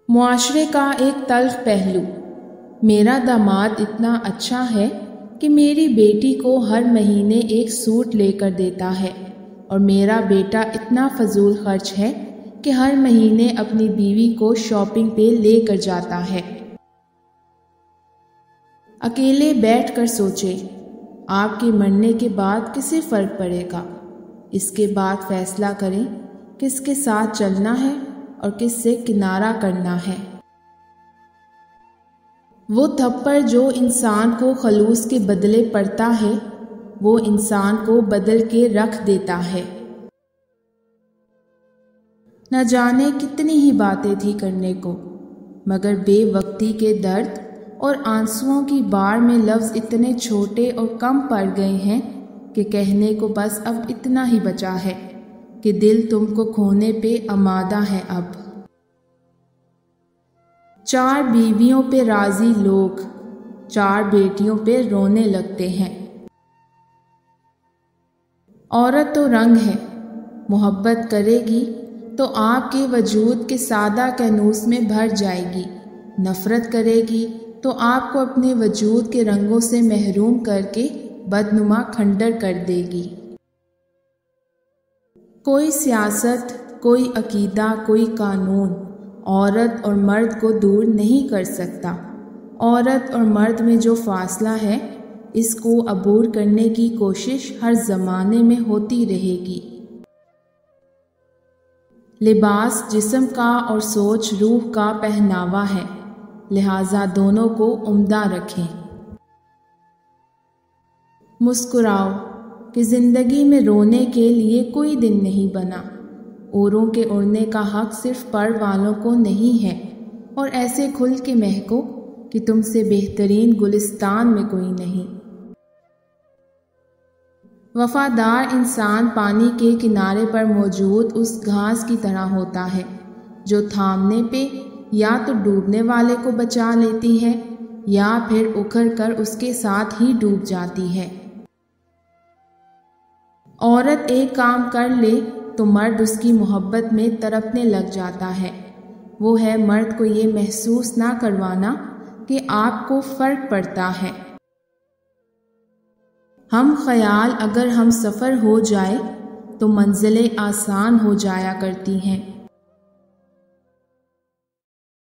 معاشرے کا ایک تلخ پہلو۔ میرا داماد اتنا اچھا ہے کہ میری بیٹی کو ہر مہینے ایک سوٹ لے کر دیتا ہے، اور میرا بیٹا اتنا فضول خرچ ہے کہ ہر مہینے اپنی بیوی کو شاپنگ پہ لے کر جاتا ہے۔ اکیلے بیٹھ کر سوچیں، آپ کے مرنے کے بعد کسے فرق پڑے گا؟ اس کے بعد فیصلہ کریں کس کے ساتھ چلنا ہے اور کس سے کنارہ کرنا ہے۔ وہ تھپڑ جو انسان کو خلوص کے بدلے پڑتا ہے، وہ انسان کو بدل کے رکھ دیتا ہے۔ نہ جانے کتنی ہی باتیں تھی کرنے کو، مگر بے وقتی کے درد اور آنسوؤں کی بار میں لفظ اتنے چھوٹے اور کم پڑ گئے ہیں کہ کہنے کو بس اب اتنا ہی بچا ہے کہ دل تم کو کھونے پہ آمادہ ہے اب۔ 4 بیویوں پہ راضی لوگ 4 بیٹیوں پہ رونے لگتے ہیں۔ عورت تو رنگ ہے، محبت کرے گی تو آپ کے وجود کے سادہ کینوس میں بھر جائے گی، نفرت کرے گی تو آپ کو اپنے وجود کے رنگوں سے محروم کر کے بدنما کھنڈر کر دے گی۔ کوئی سیاست، کوئی عقیدہ، کوئی قانون عورت اور مرد کو دور نہیں کر سکتا۔ عورت اور مرد میں جو فاصلہ ہے، اس کو عبور کرنے کی کوشش ہر زمانے میں ہوتی رہے گی۔ لباس جسم کا اور سوچ روح کا پہناوا ہے، لہذا دونوں کو عمدہ رکھیں۔ مسکراؤ کہ زندگی میں رونے کے لیے کوئی دن نہیں بنا۔ اوروں کے اڑنے کا حق صرف پر والوں کو نہیں ہے، اور ایسے کھل کے مہکو کہ تم سے بہترین گلستان میں کوئی نہیں۔ وفادار انسان پانی کے کنارے پر موجود اس گھاس کی طرح ہوتا ہے جو تھامنے پہ یا تو ڈوبنے والے کو بچا لیتی ہے یا پھر اکھڑ کر اس کے ساتھ ہی ڈوب جاتی ہے۔ عورت ایک کام کر لے تو مرد اس کی محبت میں تڑپنے لگ جاتا ہے۔ وہ ہے مرد کو یہ محسوس نہ کروانا کہ آپ کو فرق پڑتا ہے۔ ہم خیال اگر ہم سفر ہو جائے تو منزلیں آسان ہو جایا کرتی ہیں۔